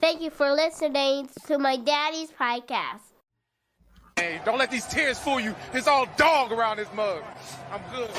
Thank you for listening to my daddy's podcast. Hey, don't let these tears fool you. It's all dog around this mug. I'm good.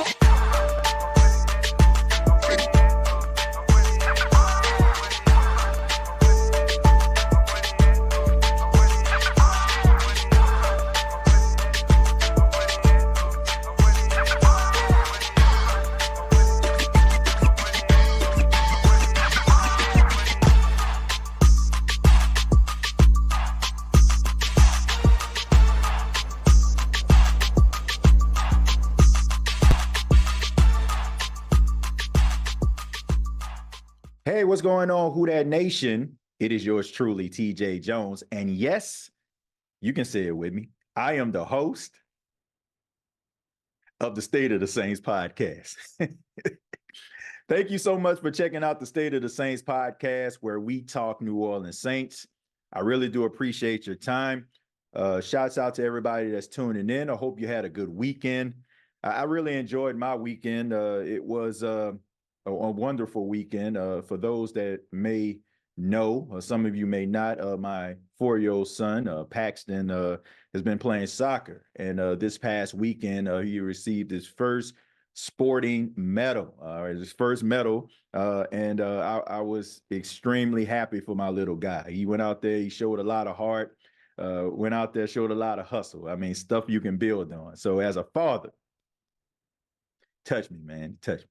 Hey, what's going on, Who Dat Nation? It is yours truly, TJAY Jones. And yes, you can say it with me. I am the host of the State of the Saints podcast. Thank you so much for checking out the State of the Saints podcast, where we talk New Orleans Saints. I really do appreciate your time. Shouts out to everybody that's tuning in. I hope you had a good weekend. I really enjoyed my weekend. It was a wonderful weekend. For those that may know, some of you may not, my 4-year-old son, Paxton, has been playing soccer. And this past weekend, he received his first sporting medal, his first medal. And I was extremely happy for my little guy. He went out there, he showed a lot of heart, went out there, showed a lot of hustle. I mean, stuff you can build on. So as a father, touch me, man, touch me.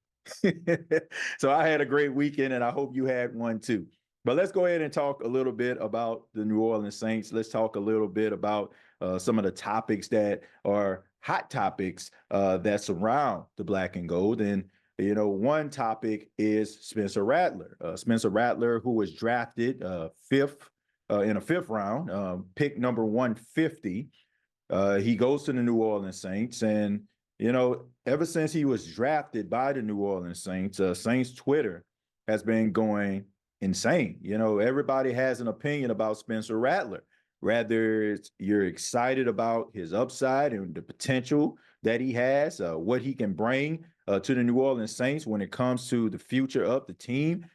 So I had a great weekend, and I hope you had one too. But let's go ahead and talk a little bit about the New Orleans Saints. Let's talk a little bit about some of the topics that are hot topics that surround the black and gold. And, you know, one topic is Spencer Rattler. Spencer Rattler, who was drafted fifth in a fifth round, pick number 150. He goes to the New Orleans Saints, and you know, ever since he was drafted by the New Orleans Saints, Saints Twitter has been going insane. You know, everybody has an opinion about Spencer Rattler. Whether you're excited about his upside and the potential that he has, what he can bring to the New Orleans Saints when it comes to the future of the team,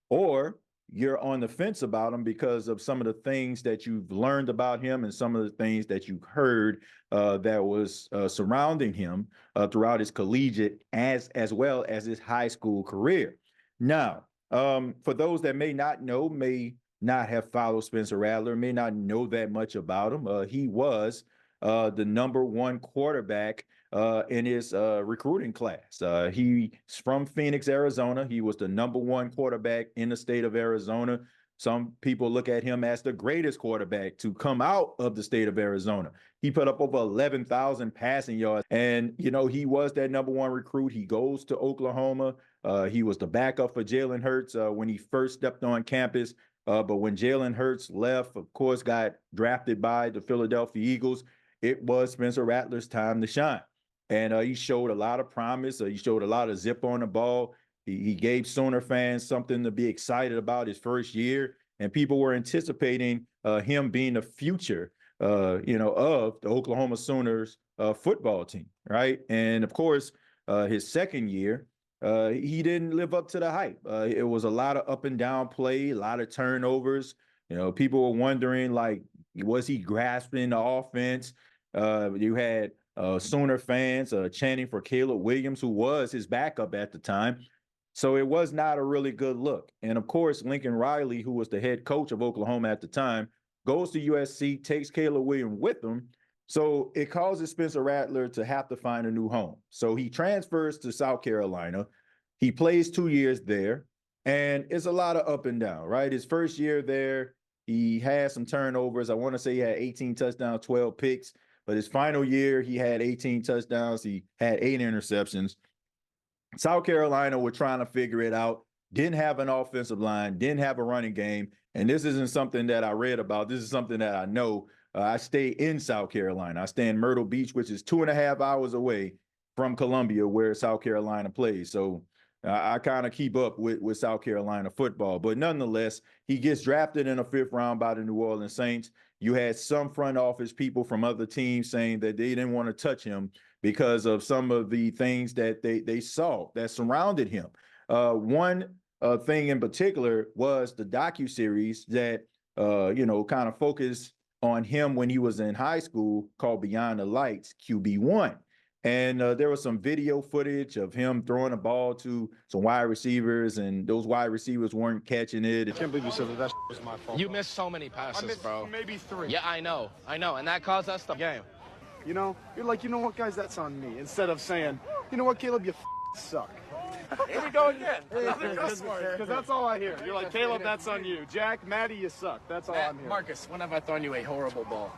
or you're on the fence about him because of some of the things that you've learned about him and some of the things that you've heard that was surrounding him throughout his collegiate as well as his high school career. Now, for those that may not know, may not have followed Spencer Rattler, may not know that much about him, he was the number one quarterback in his recruiting class. He's from Phoenix, Arizona. He was the number one quarterback in the state of Arizona. Some people look at him as the greatest quarterback to come out of the state of Arizona. He put up over 11,000 passing yards. And, you know, he was that number one recruit. He goes to Oklahoma. He was the backup for Jalen Hurts when he first stepped on campus. But when Jalen Hurts left, of course, got drafted by the Philadelphia Eagles, it was Spencer Rattler's time to shine. And he showed a lot of promise. He showed a lot of zip on the ball. He gave Sooner fans something to be excited about his first year. And people were anticipating him being the future, of the Oklahoma Sooners football team, right? And, of course, his second year, he didn't live up to the hype. It was a lot of up and down play, a lot of turnovers. You know, people were wondering, like, was he grasping the offense? You had Sooner fans chanting for Caleb Williams, who was his backup at the time. So it was not a really good look. And, of course, Lincoln Riley, who was the head coach of Oklahoma at the time, goes to USC, takes Caleb Williams with him. So it causes Spencer Rattler to have to find a new home. So he transfers to South Carolina. He plays 2 years there, and it's a lot of up and down, right? His first year there, he had some turnovers. I want to say he had 18 touchdowns, 12 picks. But his final year, he had 18 touchdowns. He had 8 interceptions. South Carolina were trying to figure it out, didn't have an offensive line, didn't have a running game. And this isn't something that I read about. This is something that I know. I stay in South Carolina. I stay in Myrtle Beach, which is 2.5 hours away from Columbia, where South Carolina plays. So I kind of keep up with South Carolina football. But nonetheless, he gets drafted in the 5th round by the New Orleans Saints. You had some front office people from other teams saying that they didn't want to touch him because of some of the things that they saw that surrounded him. One thing in particular was the docuseries that kind of focus on him when he was in high school called Beyond the Lights QB1. And there was some video footage of him throwing a ball to some wide receivers, and those wide receivers weren't catching it. I can't believe you said that was my fault. You missed so many passes, I missed bro. maybe 3. Yeah, I know. And that cost us the game. You know, you're like, you know what, guys, that's on me. Instead of saying, you know what, Caleb, you suck. Here we go again. Because that's all I hear. You're like, Caleb, that's on you. Jack, Maddie, you suck. That's all I'm hearing. Marcus, when have I thrown you a horrible ball?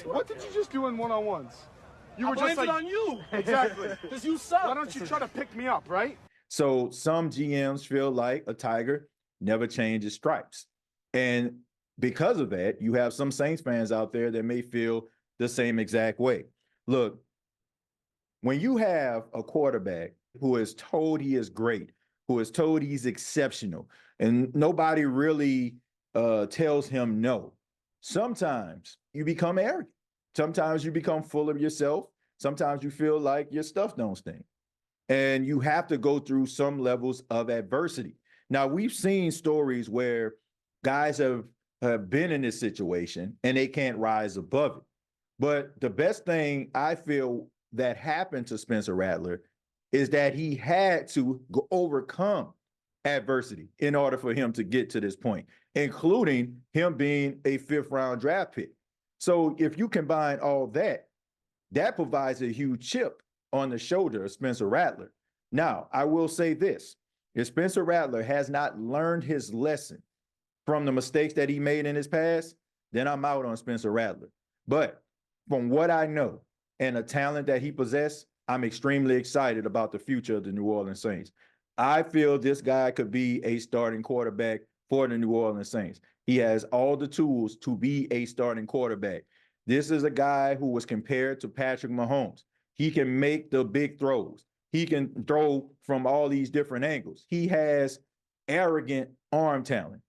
What did you just do in one-on-ones? You were just like, on you. Exactly. Because you suck. Why don't you try to pick me up, right? So some GMs feel like a tiger never changes stripes. And because of that, you have some Saints fans out there that may feel the same exact way. Look, when you have a quarterback who is told he is great, who is told he's exceptional, and nobody really tells him no, sometimes you become arrogant. Sometimes you become full of yourself. Sometimes you feel like your stuff don't stink. And you have to go through some levels of adversity. Now, we've seen stories where guys have been in this situation and they can't rise above it. But the best thing I feel that happened to Spencer Rattler is that he had to overcome adversity in order for him to get to this point, including him being a 5th-round draft pick. So if you combine all that, that provides a huge chip on the shoulder of Spencer Rattler. Now, I will say this. If Spencer Rattler has not learned his lesson from the mistakes that he made in his past, then I'm out on Spencer Rattler. But from what I know and the talent that he possessed, I'm extremely excited about the future of the New Orleans Saints. I feel this guy could be a starting quarterback for the New Orleans Saints. He has all the tools to be a starting quarterback. This is a guy who was compared to Patrick Mahomes. He can make the big throws. He can throw from all these different angles. He has arrogant arm talent.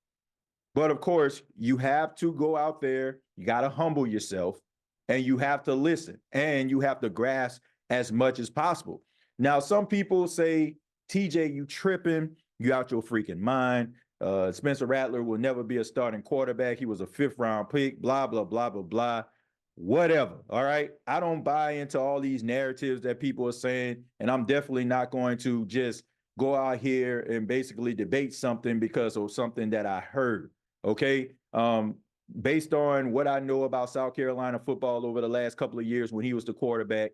But of course, you have to go out there, you got to humble yourself, and you have to listen, and you have to grasp as much as possible. Now, some people say, TJ, you tripping, you out your freaking mind. Spencer Rattler will never be a starting quarterback. He was a 5th-round pick, blah, blah, blah, blah, blah. Whatever, all right? I don't buy into all these narratives that people are saying, and I'm definitely not going to just go out here and basically debate something because of something that I heard, okay? Based on what I know about South Carolina football over the last couple of years when he was the quarterback,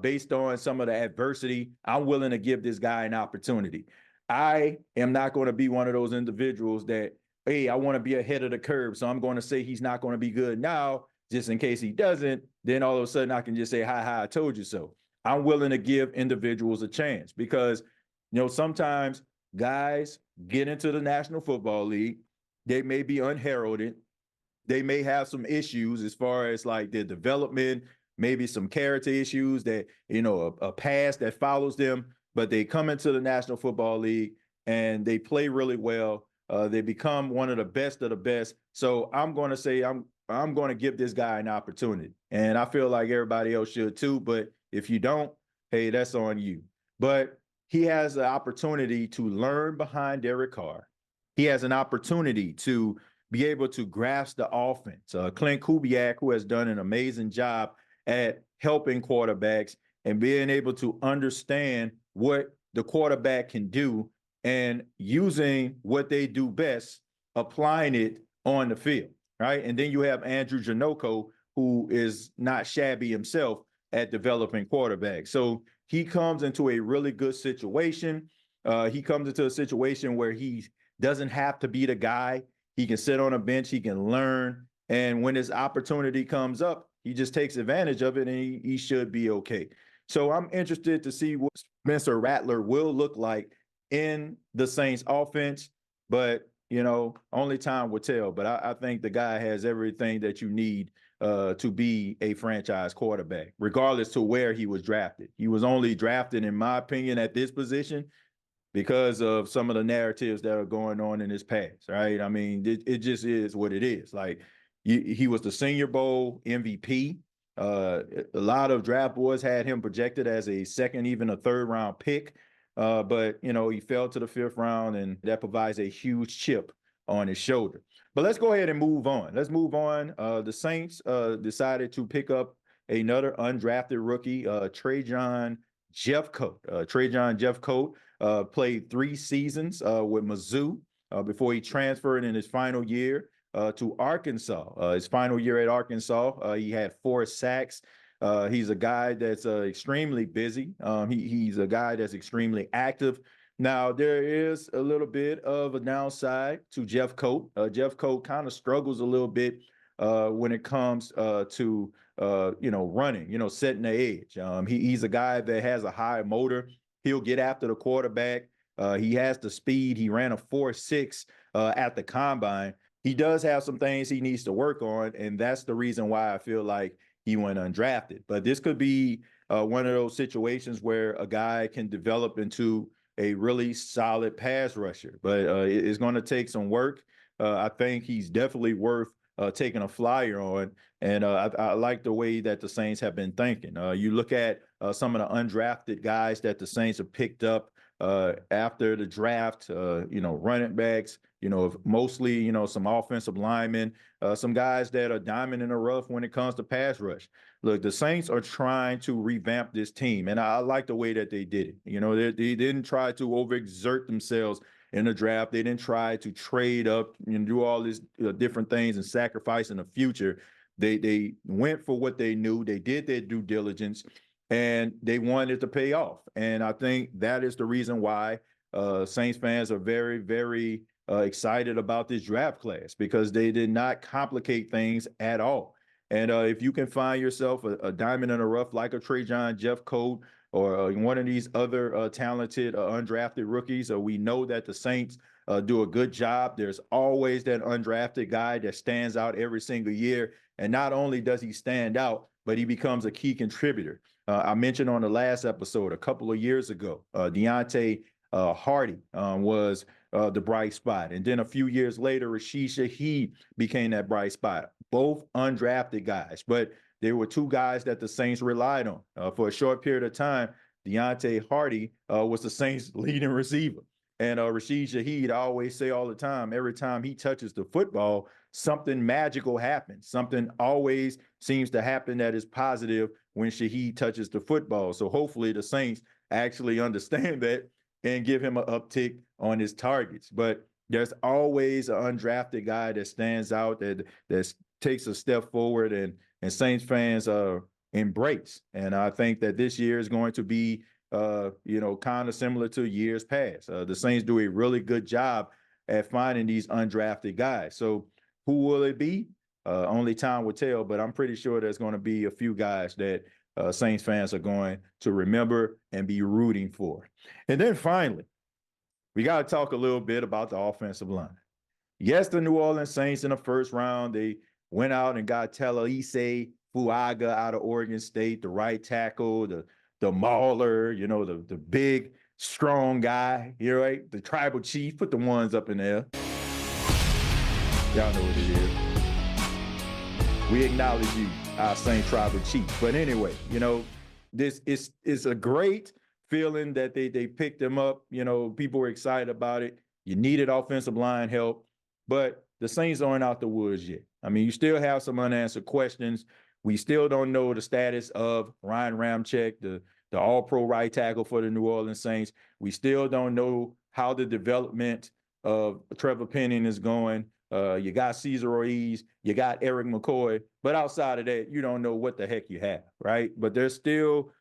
based on some of the adversity, I'm willing to give this guy an opportunity. I am not going to be one of those individuals that, hey, I want to be ahead of the curve, so I'm going to say he's not going to be good now, just in case he doesn't. Then all of a sudden I can just say, hi, I told you so. I'm willing to give individuals a chance because, sometimes guys get into the National Football League. They may be unheralded. They may have some issues as far as like their development, maybe some character issues that, a past that follows them, but they come into the National Football League and they play really well. They become one of the best. So I'm going to say I'm going to give this guy an opportunity. And I feel like everybody else should too. But if you don't, hey, that's on you. But he has an opportunity to learn behind Derek Carr. He has an opportunity to be able to grasp the offense. Clint Kubiak, who has done an amazing job at helping quarterbacks and being able to understand what the quarterback can do and using what they do best, applying it on the field, right? And then you have Andrew Janocko, who is not shabby himself at developing quarterbacks. So he comes into a really good situation. He comes into a situation where he doesn't have to be the guy. He can sit on a bench, he can learn. And when his opportunity comes up, he just takes advantage of it and he should be okay. So I'm interested to see what Spencer Rattler will look like in the Saints offense, but only time will tell. But I think the guy has everything that you need to be a franchise quarterback, regardless to where he was drafted. He was only drafted, in my opinion, at this position because of some of the narratives that are going on in his past, right? I mean, it just is what it is. Like, he was the Senior Bowl MVP. A lot of draft boards had him projected as a 2nd, even a 3rd-round pick. But, he fell to the 5th round, and that provides a huge chip on his shoulder. But let's go ahead and move on. Let's move on. The Saints decided to pick up another undrafted rookie, TJAY Jeffcoat played 3 seasons with Mizzou before he transferred in his final year to Arkansas. His final year at Arkansas, he had 4 sacks. He's a guy that's extremely busy. He's a guy that's extremely active. Now, there is a little bit of a downside to Jeffcoat. Jeffcoat kind of struggles a little bit when it comes to running, setting the edge. He's a guy that has a high motor. He'll get after the quarterback. He has the speed. He ran a 4.6 at the combine. He does have some things he needs to work on, and that's the reason why I feel like he went undrafted. But this could be one of those situations where a guy can develop into a really solid pass rusher, but it's going to take some work. I think he's definitely worth taking a flyer on, and I like the way that the Saints have been thinking. You look at some of the undrafted guys that the Saints have picked up after the draft, running backs, mostly, some offensive linemen, some guys that are diamond in the rough when it comes to pass rush. Look, the Saints are trying to revamp this team, and I like the way that they did it. They didn't try to overexert themselves in the draft. They didn't try to trade up and do all these different things and sacrifice in the future. They went for what they knew. They did their due diligence, and they wanted it to pay off. And I think that is the reason why Saints fans are very, very excited about this draft class, because they did not complicate things at all. And if you can find yourself a diamond in the rough like a TJAY Jeffcoat or one of these other talented undrafted rookies, we know that the Saints do a good job. There's always that undrafted guy that stands out every single year. And not only does he stand out, but he becomes a key contributor. I mentioned on the last episode a couple of years ago, Deontay Hardy was the bright spot. And then a few years later, Rashid Shaheed became that bright spot. Both undrafted guys, but there were 2 guys that the Saints relied on. For a short period of time, Deontay Hardy was the Saints' leading receiver. And Rashid Shaheed, I always say all the time, every time he touches the football, something magical happens. Something always seems to happen that is positive when Shaheed touches the football. So hopefully the Saints actually understand that and give him an uptick on his targets. But there's always an undrafted guy that stands out, that takes a step forward, and Saints fans embrace. And I think that this year is going to be kind of similar to years past. The Saints do a really good job at finding these undrafted guys. So who will it be? Only time will tell, but I'm pretty sure there's going to be a few guys that Saints fans are going to remember and be rooting for. And then finally, we got to talk a little bit about the offensive line. Yes, the New Orleans Saints in the first round, they went out and got Talise Fuaga out of Oregon State, the right tackle, the mauler, the big, strong guy, right? The tribal chief. Put the ones up in there. Y'all know what it is. We acknowledge you, our Saint tribal chief. But anyway, this is a great feeling that they picked him up. People were excited about it. You needed offensive line help, but the Saints aren't out the woods yet. I mean, you still have some unanswered questions. We still don't know the status of Ryan Ramczyk, the all-pro right tackle for the New Orleans Saints. We still don't know how the development of Trevor Penning is going. You got Cesar Ruiz, you got Eric McCoy, but outside of that, you don't know what the heck you have, right? But there's still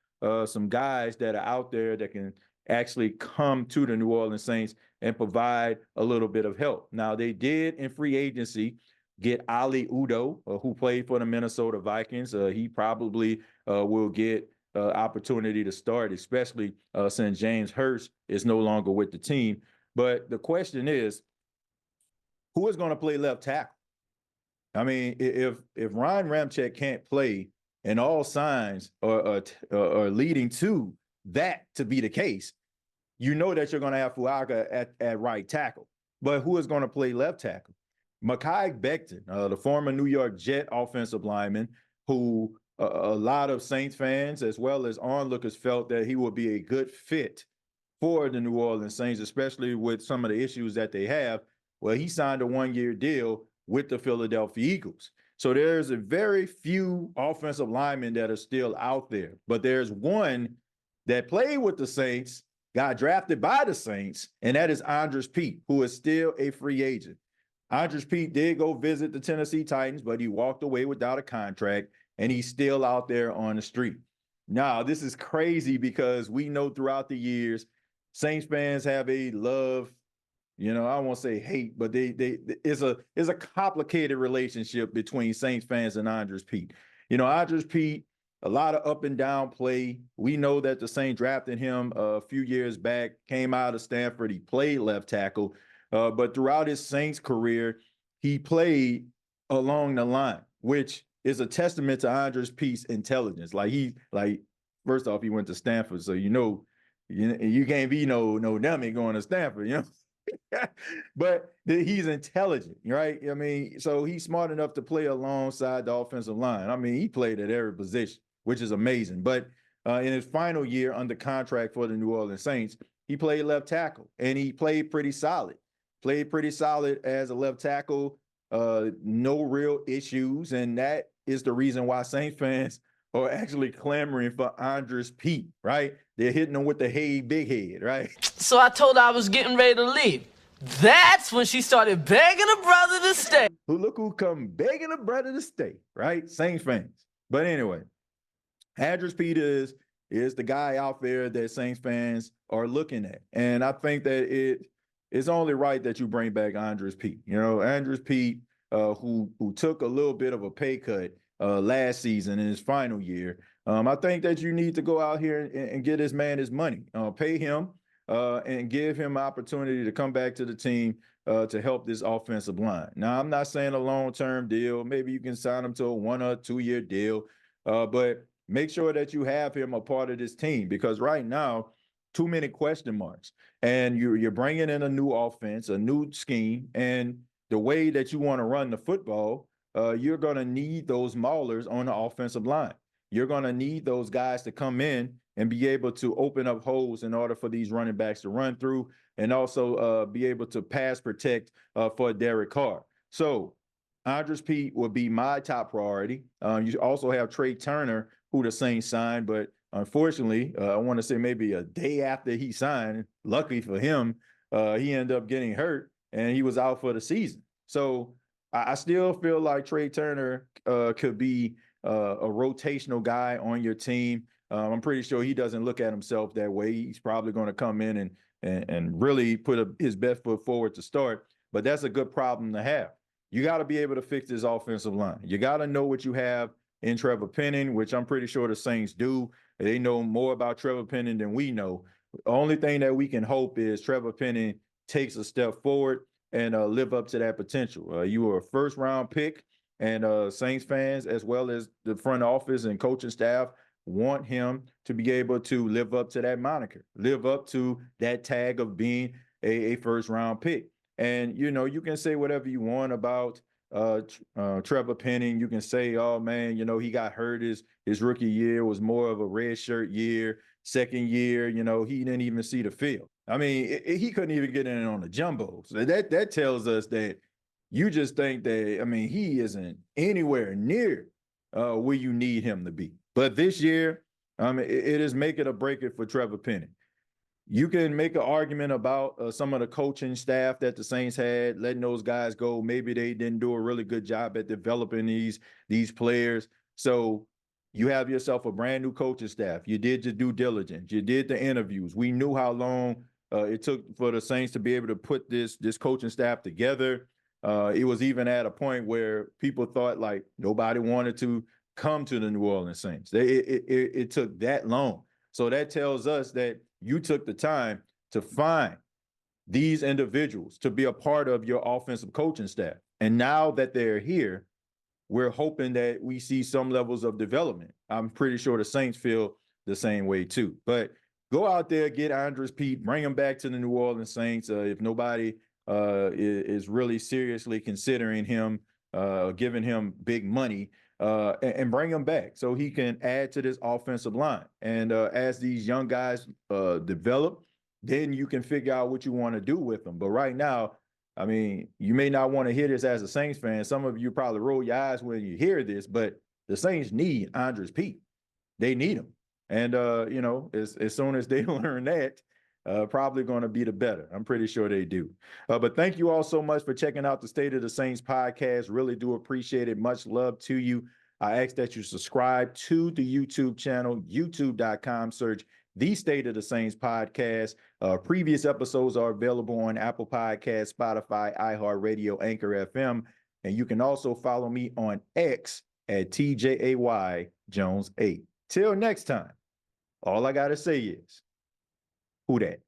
some guys that are out there that can actually come to the New Orleans Saints and provide a little bit of help. Now, they did in free agency get Ali Udoh, who played for the Minnesota Vikings. He probably will get opportunity to start, especially since James Hurst is no longer with the team. But the question is, who is going to play left tackle? I mean, if Ryan Ramczyk can't play, and all signs are leading to that to be the case, you know that you're going to have Fuaga at right tackle. But who is going to play left tackle? Mekhi Becton, the former New York Jet offensive lineman, who a lot of Saints fans as well as onlookers felt that he would be a good fit for the New Orleans Saints, especially with some of the issues that they have. Well, he signed a 1-year deal with the Philadelphia Eagles. So there's a very few offensive linemen that are still out there, but there's one that played with the Saints, got drafted by the Saints, and that is Andres Pete, who is still a free agent. Andres Pete did go visit the Tennessee Titans, but he walked away without a contract, and he's still out there on the street. Now, this is crazy because we know throughout the years, Saints fans have a love, I won't say hate, but it's a complicated relationship between Saints fans and Andres Pete. Andres Pete, a lot of up and down play. We know that the Saints drafted him a few years back, came out of Stanford. He played left tackle, but throughout his Saints career, he played along the line, which is a testament to Andres Pete's intelligence. First off, he went to Stanford, so you can't be no dummy going to Stanford, But he's intelligent, right? I mean, so he's smart enough to play alongside the offensive line. I mean, he played at every position, which is amazing. But in his final year under contract for the New Orleans Saints, he played left tackle, and he played pretty solid. Played pretty solid as a left tackle, no real issues, and that is the reason why Saints fans are actually clamoring for Andres Pete, right? They're hitting him with the hey, big head, right? So I told her I was getting ready to leave. That's when she started begging her brother to stay. Look who come begging a brother to stay, right? Saints fans. But anyway, Andres Pete is the guy out there that Saints fans are looking at. And I think that it's only right that you bring back Andres Pete. Andres Pete, who took a little bit of a pay cut last season in his final year. I think that you need to go out here and get this man his money, pay him, and give him opportunity to come back to the team to help this offensive line. Now, I'm not saying a long-term deal. Maybe you can sign him to a 1 or 2 year deal, but make sure that you have him a part of this team, because right now, too many question marks. And you're bringing in a new offense, a new scheme, and the way that you want to run the football, you're going to need those maulers on the offensive line. You're going to need those guys to come in and be able to open up holes in order for these running backs to run through, and also be able to pass protect for Derek Carr. So Andres Pete will be my top priority. You also have Trey Turner, who the Saints signed, but unfortunately, I want to say maybe a day after he signed, luckily for him, he ended up getting hurt and he was out for the season. So I still feel like Trey Turner could be a rotational guy on your team. I'm pretty sure he doesn't look at himself that way. He's probably going to come in and really put his best foot forward to start. But that's a good problem to have. You got to be able to fix this offensive line. You got to know what you have in Trevor Penning, which I'm pretty sure the Saints do. They know more about Trevor Penning than we know. The only thing that we can hope is Trevor Penning takes a step forward and live up to that potential. You were a first-round pick, and Saints fans, as well as the front office and coaching staff, want him to be able to live up to that moniker, live up to that tag of being a first-round pick. And, you can say whatever you want about Trevor Penning. You can say, oh, man, he got hurt his rookie year was more of a red shirt year. Second year, he didn't even see the field. I mean, he couldn't even get in on the jumbo. So that tells us that you just think that, he isn't anywhere near where you need him to be. But this year, it is make it or break it for Trevor Penning. You can make an argument about some of the coaching staff that the Saints had, letting those guys go. Maybe they didn't do a really good job at developing these players. So you have yourself a brand new coaching staff. You did your due diligence. You did the interviews. We knew how long it took for the Saints to be able to put this coaching staff together. It was even at a point where people thought like nobody wanted to come to the New Orleans Saints. It took that long. So that tells us that you took the time to find these individuals to be a part of your offensive coaching staff. And now that they're here, we're hoping that we see some levels of development. I'm pretty sure the Saints feel the same way too. But go out there, get Andres Pete, bring him back to the New Orleans Saints. If nobody is really seriously considering him, giving him big money, and bring him back so he can add to this offensive line. And as these young guys develop, then you can figure out what you want to do with them. But right now, I mean, you may not want to hear this as a Saints fan. Some of you probably roll your eyes when you hear this, but the Saints need Andres Pete. They need him. And, you know, as soon as they learn that, probably going to be the better. I'm pretty sure they do. But thank you all so much for checking out the State of the Saints podcast. Really do appreciate it. Much love to you. I ask that you subscribe to the YouTube channel, youtube.com, search the State of the Saints podcast. Previous episodes are available on Apple Podcasts, Spotify, iHeartRadio, Anchor FM. And you can also follow me on X at TJAY Jones 8. Till next time, all I got to say is, who dat?